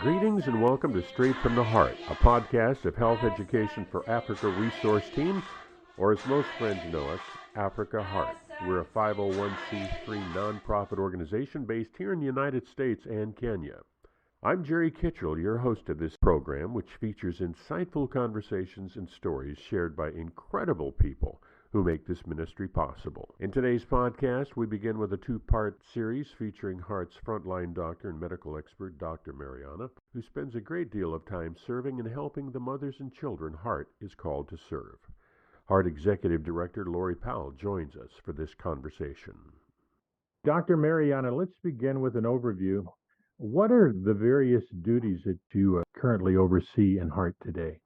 Greetings and welcome to Straight from the Heart, a podcast of health education for Africa Resource Team, or as most friends know us, Africa Heart. We're a 501c3 nonprofit organization based here in the United States and Kenya. I'm Jerry Kitchell, your host of this program, which features insightful conversations and stories shared by incredible people who make this ministry possible. In today's podcast, we begin with a two-part series featuring Heart's frontline doctor and medical expert, Dr. Mariana, who spends a great deal of time serving and helping the mothers and children Heart is called to serve. Heart Executive Director Lori Powell joins us for this conversation. Dr. Mariana, let's begin with an overview. What are the various duties that you currently oversee in Heart today?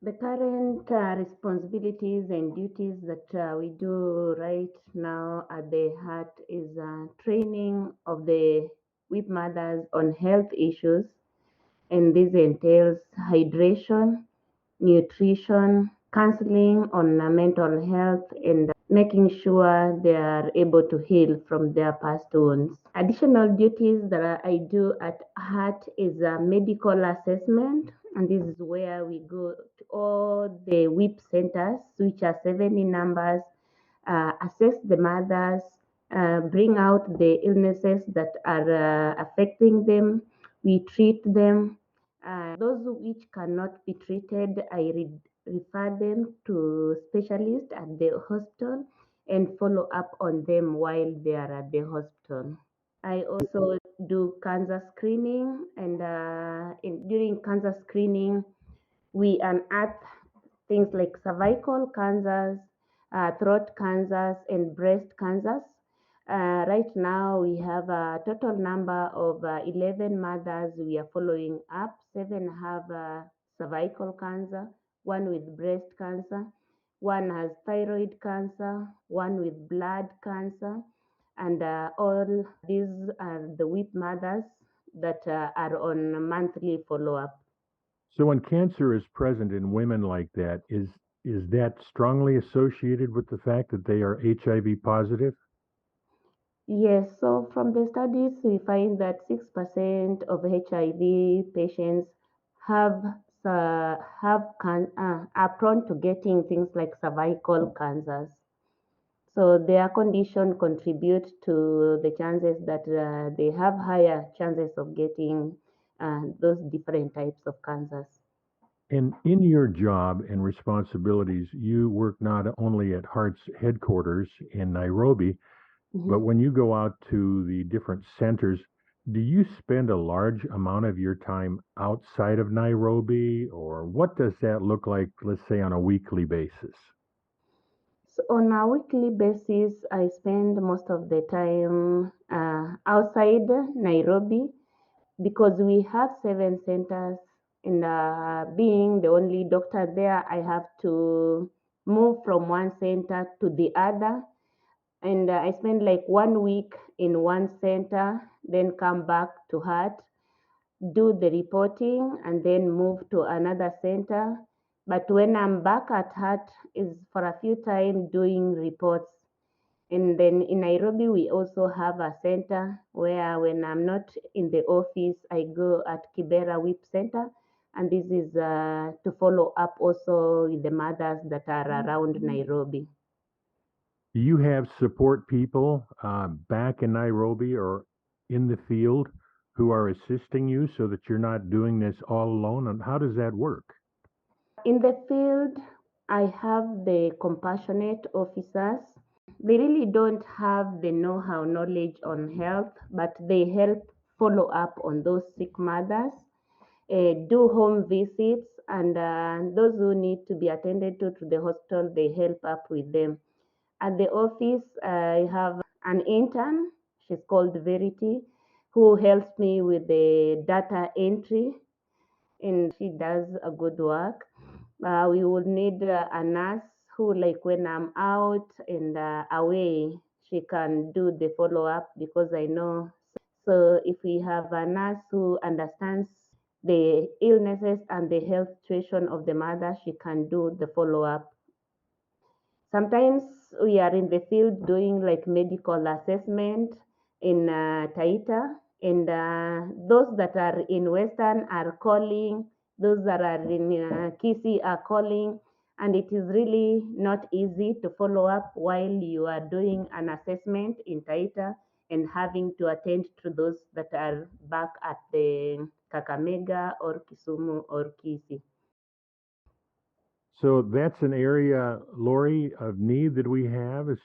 The current responsibilities and duties that we do right now at the Heart is training of the WIP mothers on health issues, and this entails hydration, nutrition, counseling on mental health, and making sure they are able to heal from their past wounds. Additional duties that I do at Heart is medical assessment, and this is where we go to all the WIP centers, which are 7 in numbers, assess the mothers, bring out the illnesses that are affecting them. We treat them. Those which cannot be treated, I refer them to specialists at the hospital and follow up on them while they are at the hospital. I also do cancer screening, and during cancer screening, we unearth things like cervical cancers, throat cancers, and breast cancers. Right now, we have a total number of 11 mothers we are following up. 7 have cervical cancer, 1 with breast cancer, 1 has thyroid cancer, 1 with blood cancer, and all these are the WIP mothers that are on monthly follow-up. So when cancer is present in women like that, is that strongly associated with the fact that they are HIV positive? Yes, so from the studies, we find that 6% of HIV patients have are prone to getting things like cervical cancers. So their condition contributes to the chances that they have higher chances of getting those different types of cancers. And in your job and responsibilities, you work not only at Heart's headquarters in Nairobi, but Mhm. when you go out to the different centers, do you spend a large amount of your time outside of Nairobi, or what does that look like, let's say, on a weekly basis? So on a weekly basis, I spend most of the time outside Nairobi because we have 7 centers, and being the only doctor there, I have to move from one center to the other, and I spend like 1 week in one center, then come back to Heart, do the reporting, and then move to another center. But when I'm back at Heart is for a few time doing reports. And then in Nairobi, we also have a center where when I'm not in the office, I go at Kibera WIP Center. And this is to follow up also with the mothers that are around Nairobi. Do you have support people back in Nairobi or in the field who are assisting you so that you're not doing this all alone? And how does that work? In the field, I have the compassionate officers. They really don't have the know-how knowledge on health, but they help follow up on those sick mothers, do home visits, and those who need to be attended to the hospital, they help up with them. At the office, I have an intern, she's called Verity, who helps me with the data entry, and she does a good work. We would need a nurse who, like when I'm out and away, she can do the follow up because I know. So if we have a nurse who understands the illnesses and the health situation of the mother, she can do the follow up. Sometimes we are in the field doing like medical assessment in Taita. And those that are in Western are calling, those that are in Kisi are calling, and it is really not easy to follow up while you are doing an assessment in Taita and having to attend to those that are back at the Kakamega or Kisumu or Kisi. So that's an area, Lori, of need that we have is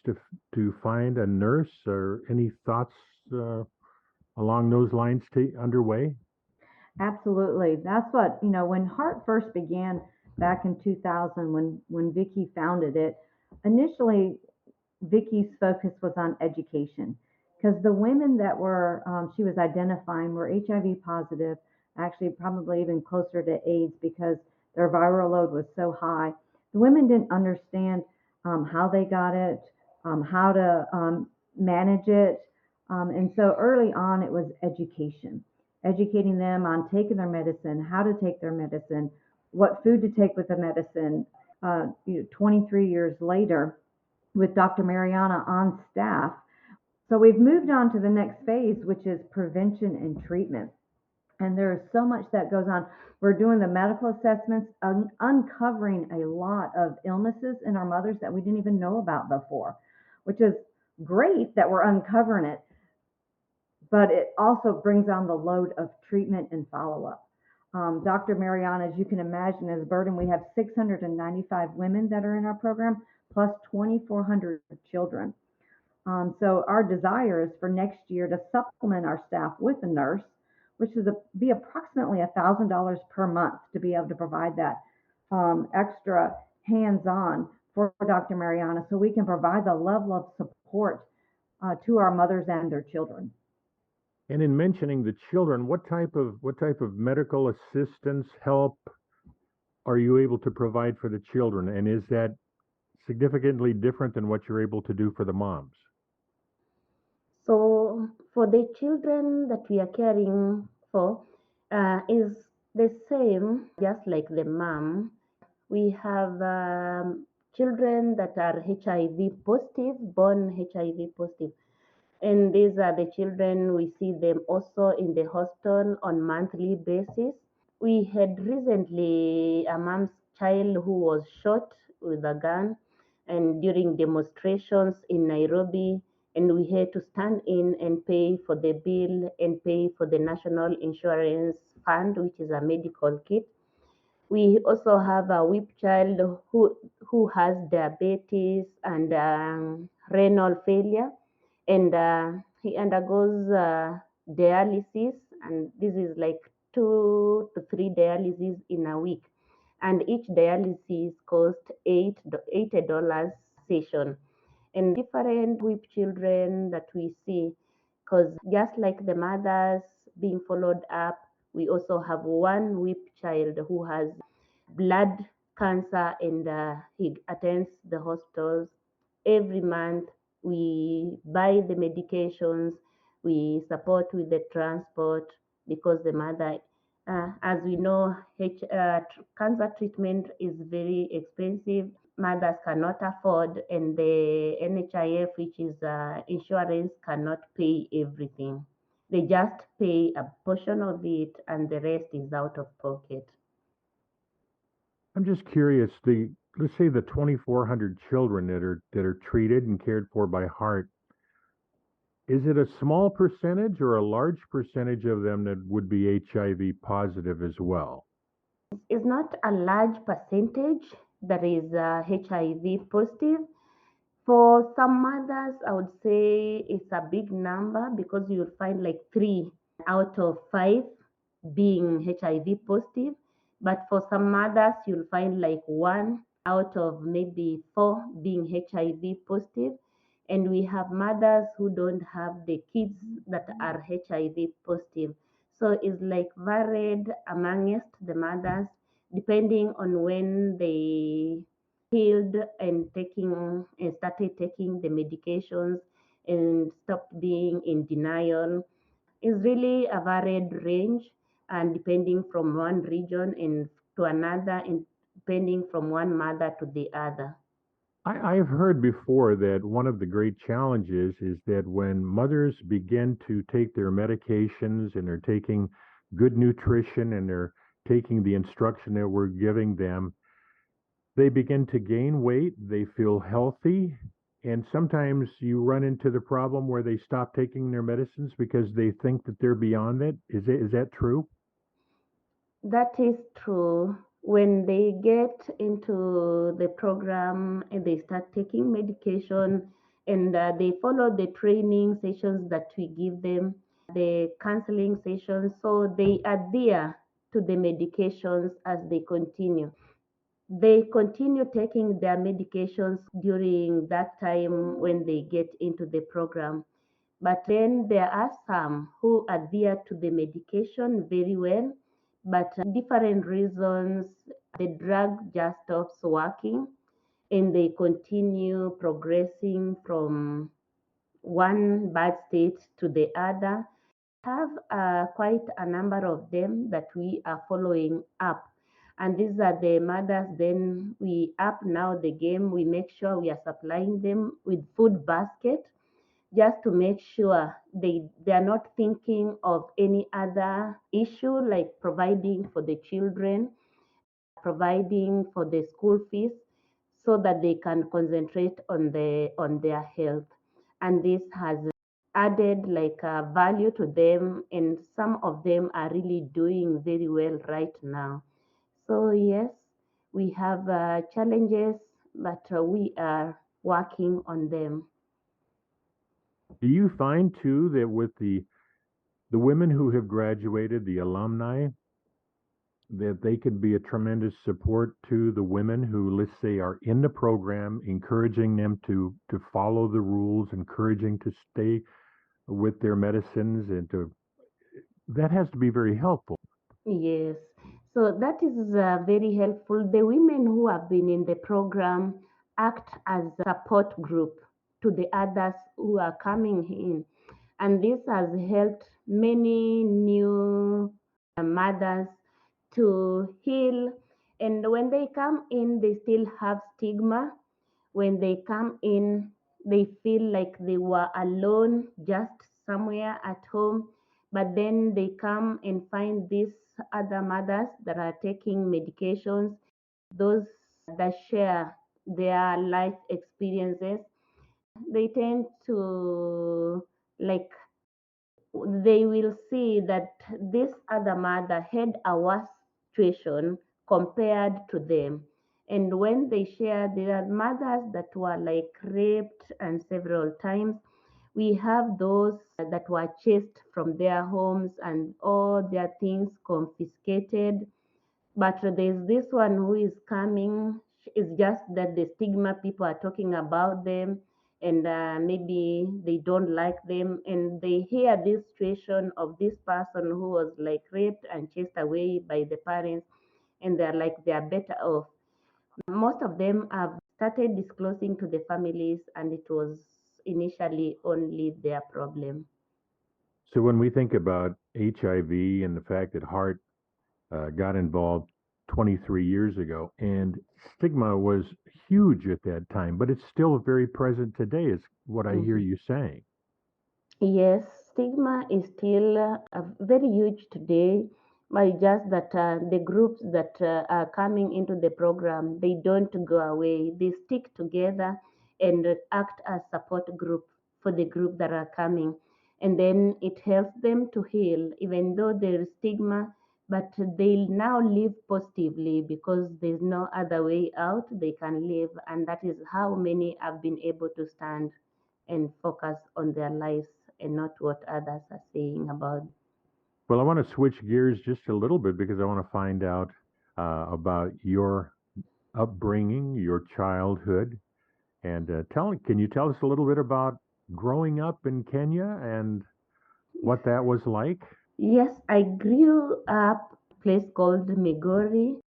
to find a nurse, or any thoughts along those lines underway? Absolutely. That's what, when Heart first began back in 2000, when Vicki founded it, initially Vicky's focus was on education because the women that were she was identifying were HIV positive, actually probably even closer to AIDS because their viral load was so high. The women didn't understand how they got it, how to manage it, and so early on it was education, educating them on taking their medicine, how to take their medicine, what food to take with the medicine. 23 years later, with Dr. Mariana on staff. So we've moved on to the next phase, which is prevention and treatment. And there is so much that goes on. We're doing the medical assessments, uncovering a lot of illnesses in our mothers that we didn't even know about before, which is great that we're uncovering it, but it also brings on the load of treatment and follow up. Dr. Mariana, as you can imagine, is a burden. We have 695 women that are in our program, plus 2,400 children. So our desire is for next year to supplement our staff with a nurse, which is be approximately $1,000 per month to be able to provide that extra hands-on for Dr. Mariana, so we can provide the level of support to our mothers and their children. And in mentioning the children, what type of medical assistance help are you able to provide for the children, and is that significantly different than what you're able to do for the moms? So for the children that we are caring for is the same, just like the mom. We have children that are HIV positive, born HIV positive. And these are the children, we see them also in the hospital on monthly basis. We had recently a mom's child who was shot with a gun and during demonstrations in Nairobi, and we had to stand in and pay for the bill and pay for the national insurance fund, which is a medical kit. We also have a WIP child who has diabetes and renal failure, and he undergoes dialysis, and this is like 2 to 3 dialyses in a week, and each dialysis costs $80 session. And different WIP children that we see, because just like the mothers being followed up, we also have one WIP child who has blood cancer, and he attends the hospitals every month. We buy the medications, we support with the transport because the mother, as we know, cancer treatment is very expensive. Mothers cannot afford, and the NHIF, which is insurance, cannot pay everything. They just pay a portion of it, and the rest is out of pocket. I'm just curious, let's say the 2,400 children that are treated and cared for by Heart, is it a small percentage or a large percentage of them that would be HIV positive as well? It's not a large percentage that is HIV positive. For some mothers, I would say it's a big number because you'll find like 3 out of 5 being HIV positive. But for some mothers, you'll find like 1 out of maybe 4 being HIV positive. And we have mothers who don't have the kids that are HIV positive. So it's like varied amongst the mothers depending on when they healed and started taking the medications and stopped being in denial. Is really a varied range, and depending from one region and to another, and depending from one mother to the other. I've heard before that one of the great challenges is that when mothers begin to take their medications and they're taking good nutrition and they're taking the instruction that we're giving them, they begin to gain weight, they feel healthy, and sometimes you run into the problem where they stop taking their medicines because they think that they're beyond it. Is that true? That is true. When they get into the program and they start taking medication and they follow the training sessions that we give them, the counseling sessions, so they adhere to the medications as they continue. They continue taking their medications during that time when they get into the program. But then there are some who adhere to the medication very well, but different reasons, the drug just stops working and they continue progressing from one bad state to the other. Have quite a number of them that we are following up. And these are the mothers, then we up now the game. We make sure we are supplying them with food basket just to make sure they are not thinking of any other issue like providing for the children, providing for the school fees, so that they can concentrate on their health. And this has added like a value to them, and some of them are really doing very well right now. So yes, we have challenges, but we are working on them. Do you find too that with the women who have graduated, the alumni, that they could be a tremendous support to the women who, let's say, are in the program, encouraging them to follow the rules, encouraging to stay with their medicines, and to that has to be very helpful. Yes, so that is very helpful. The women who have been in the program act as a support group to the others who are coming in, and this has helped many new mothers to heal. And when they come in, they still have stigma. When they come in, they feel like they were alone just somewhere at home. But then they come and find these other mothers that are taking medications, those that share their life experiences. They tend to like they will see that this other mother had a worse situation compared to them. And when they share, there are mothers that were like raped and several times. We have those that were chased from their homes and all their things confiscated. But there's this one who is coming. It's just that the stigma, people are talking about them, and maybe they don't like them, and they hear this situation of this person who was like raped and chased away by the parents, and they're like they are better off. Most of them have started disclosing to the families, and it was initially only their problem. So when we think about HIV and the fact that heart got involved 23 years ago, and stigma was huge at that time, but it's still very present today, is what I hear Mhm. you saying. Yes, stigma is still very huge today, but just that the groups that are coming into the program, they don't go away. They stick together and act as support group for the group that are coming. And then it helps them to heal, even though there is stigma, but they'll now live positively because there's no other way out. They can live, and that is how many have been able to stand and focus on their lives and not what others are saying about. Well, I want to switch gears just a little bit because I want to find out about your upbringing, your childhood, and can you tell us a little bit about growing up in Kenya and what that was like? Yes, I grew up a place called Migori.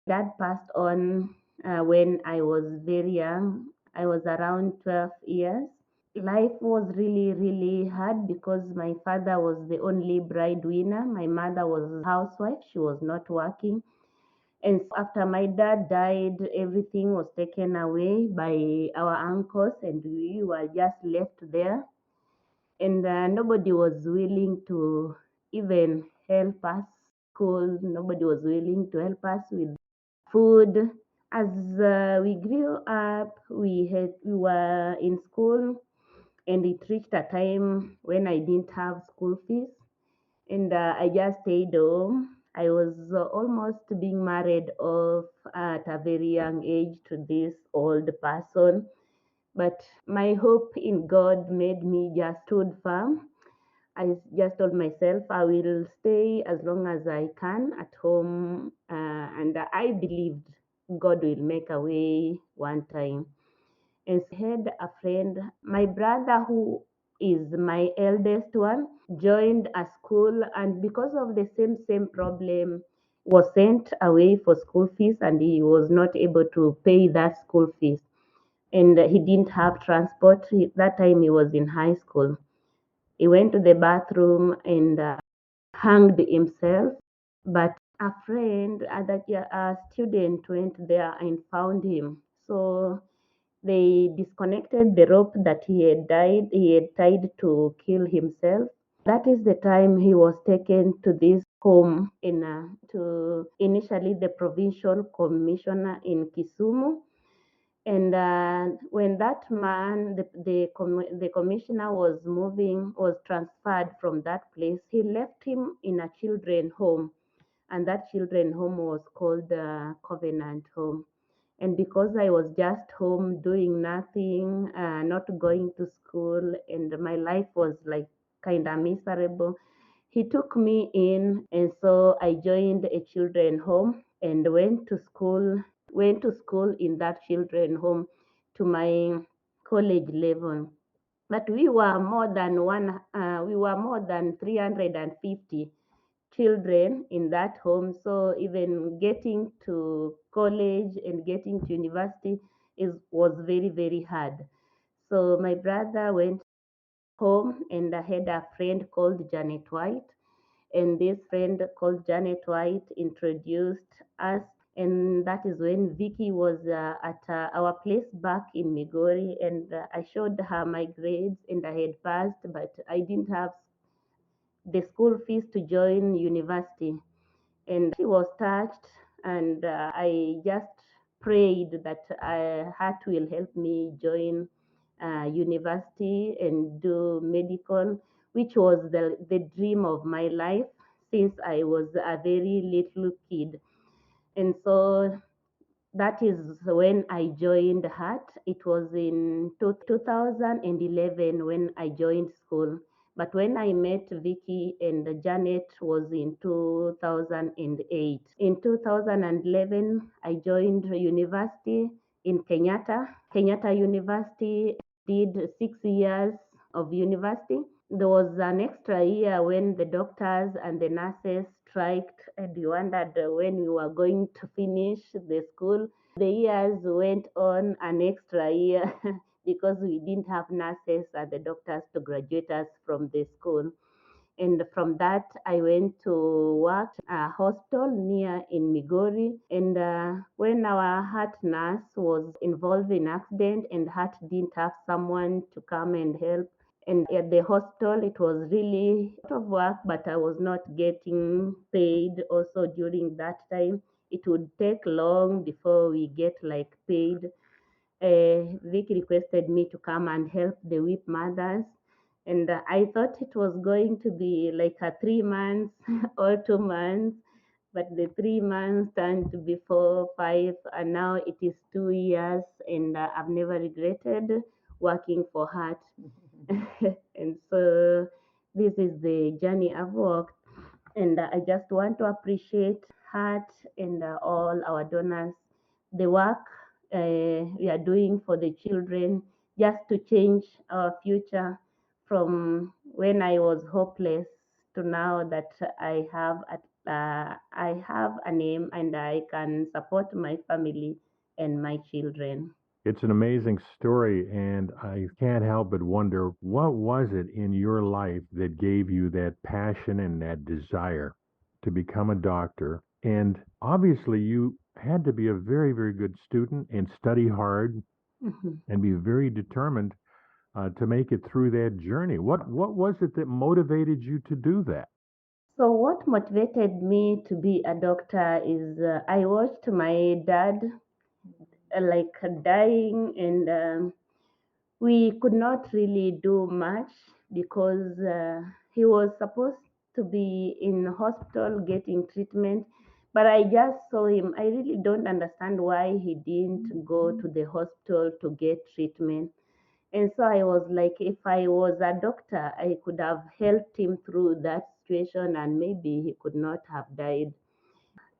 Dad passed on when I was very young. I was around 12 years. Life was really, really hard because my father was the only breadwinner. My mother was a housewife. She was not working. And so after my dad died, everything was taken away by our uncles, and we were just left there. And nobody was willing to even help us. School, nobody was willing to help us with food. As we grew up, we were in school, and it reached a time when I didn't have school fees, and I just stayed home. I was almost being married off at a very young age to this old person, but my hope in God made me just stood firm. I just told myself I will stay as long as I can at home, and I believed God will make a way one time. And so I had a friend, my brother, who is my eldest one, joined a school, and because of the same problem, was sent away for school fees, and he was not able to pay that school fees, and he didn't have transport. That time he was in high school. He went to the bathroom and hanged himself, but a friend, a student, went there and found him. So they disconnected the rope that he had tied to kill himself. That is the time he was taken to this home in to initially the provincial commissioner in Kisumu. And when that man, the commissioner was transferred from that place, he left him in a children home, and that children home was called Covenant Home. And because I was just home doing nothing, not going to school, and my life was like kind of miserable, he took me in, and so I joined a children home and went to school in that children home to my college level. But we were more than 350 children in that home. So even getting to college and getting to university was very, very hard. So my brother went home, and I had a friend called Janet White, and this friend called Janet White introduced us, and that is when Vicky was at our place back in Migori, and I showed her my grades, and I had passed, but I didn't have the school fees to join university. And she was touched, and I just prayed that heart will help me join university and do medical, which was the dream of my life since I was a very little kid. And so that is when I joined HAT. It was in 2011 when I joined school. But when I met Vicky and Janet was in 2008. In 2011, I joined university in Kenyatta University, did 6 years of university. There was an extra year when the doctors and the nurses striked, and we wondered when we were going to finish the school. The years went on an extra year because we didn't have nurses and the doctors to graduate us from the school. And from that, I went to work a hospital near in Migori. And when our heart nurse was involved in accident and heart didn't have someone to come and help, and at the hospital, it was really a lot of work, but I was not getting paid also during that time. It would take long before we get like paid. Vic requested me to come and help the WIP mothers. And I thought it was going to be like a 3 months or 2 months, but the 3 months turned to be 4, 5, and now it is 2 years, and I've never regretted working for Heart. And so this is the journey I've walked, and I just want to appreciate Heart and all our donors, the work we are doing for the children, just to change our future from when I was hopeless to now that I have a name and I can support my family and my children. It's an amazing story, and I can't help but wonder what was it in your life that gave you that passion and that desire to become a doctor And obviously you had to be a very, very good student and study hard and be very determined to make it through that journey. What was it that motivated you to do that? So, what motivated me to be a doctor is I watched my dad dying, and we could not really do much because he was supposed to be in hospital getting treatment. But I just saw him. I really don't understand why he didn't go to the hospital to get treatment. And so I was like, if I was a doctor, I could have helped him through that situation and maybe he could not have died.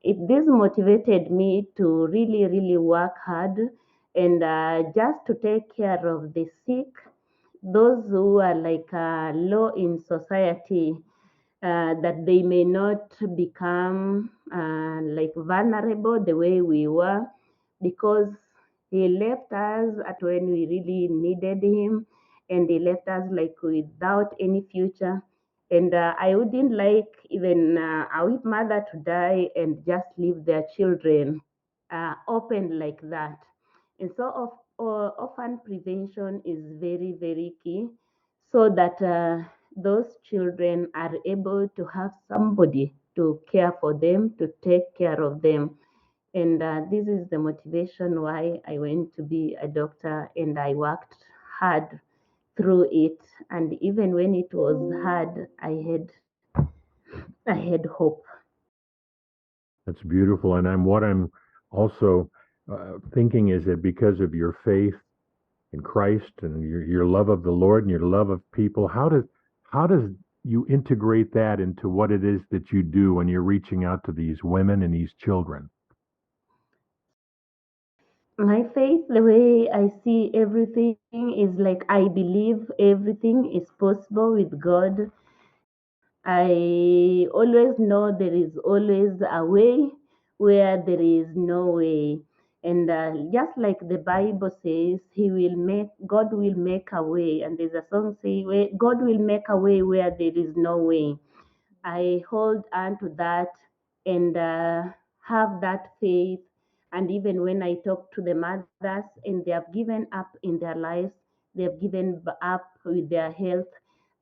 This motivated me to really, really work hard and just to take care of the sick, those who are low in society, that they may not become vulnerable the way we were, because he left us at when we really needed him, and he left us like without any future. And I wouldn't like even a weak mother to die and just leave their children open like that. And so orphan prevention is very, very key, so that those children are able to have somebody to care for them, to take care of them. And this is the motivation why I went to be a doctor, and I worked hard through it. And even when it was hard, I had hope. That's beautiful. And I'm also thinking is that because of your faith in Christ and your love of the Lord and your love of people, how does you integrate that into what it is that you do when you're reaching out to these women and these children? My faith, the way I see everything, is like I believe everything is possible with God. I always know there is always a way where there is no way. And just like the Bible says, God will make a way. And there's a song say, God will make a way where there is no way. I hold on to that and have that faith. And even when I talk to the mothers and they have given up in their lives, they have given up with their health,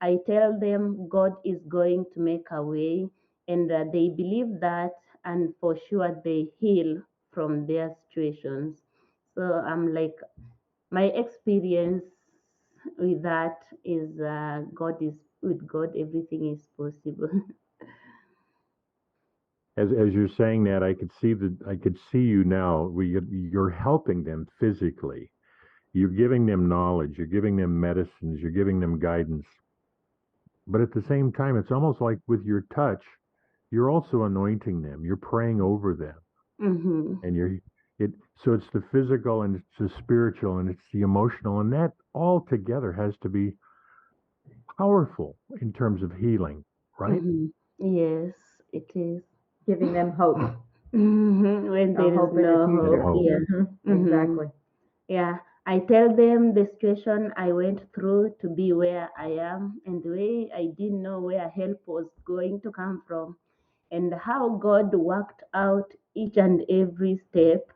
I tell them God is going to make a way, and they believe that, and for sure they heal from their situations. So I'm like, my experience with that is with God, everything is possible. As you're saying that, I could see you now. You're helping them physically. You're giving them knowledge. You're giving them medicines. You're giving them guidance. But at the same time, it's almost like with your touch, you're also anointing them. You're praying over them, Hmm. and it. So it's the physical and it's the spiritual and it's the emotional, and that all together has to be powerful in terms of healing, right? Hmm. Yes, it is. Giving them hope, When a there is hope in the no future. hope, Hope. yeah. Exactly. Yeah, I tell them the situation I went through to be where I am, and the way I didn't know where help was going to come from, and how God worked out each and every step.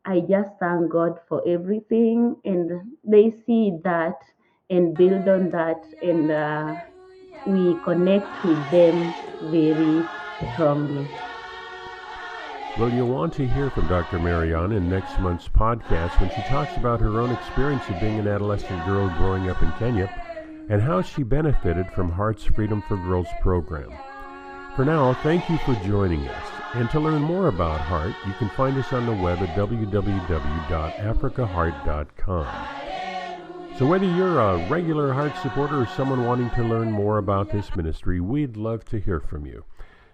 I just thank God for everything, and they see that and build on that, and we connect with them very strongly. Well, you'll want to hear from Dr. Mariana in next month's podcast when she talks about her own experience of being an adolescent girl growing up in Kenya and how she benefited from Heart's Freedom for Girls program. For now, thank you for joining us. And to learn more about Heart, you can find us on the web at www.africaheart.com. So whether you're a regular Heart supporter or someone wanting to learn more about this ministry, we'd love to hear from you.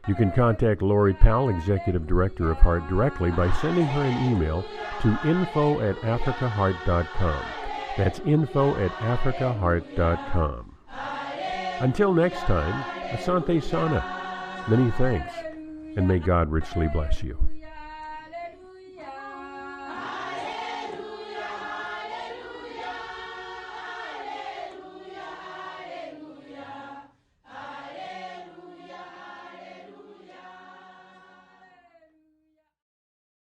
You can contact Lori Powell, Executive Director of Heart, directly by sending her an email to info@africaheart.com. That's info@africaheart.com. Until next time, Asante Sana. Many thanks, and may God richly bless you.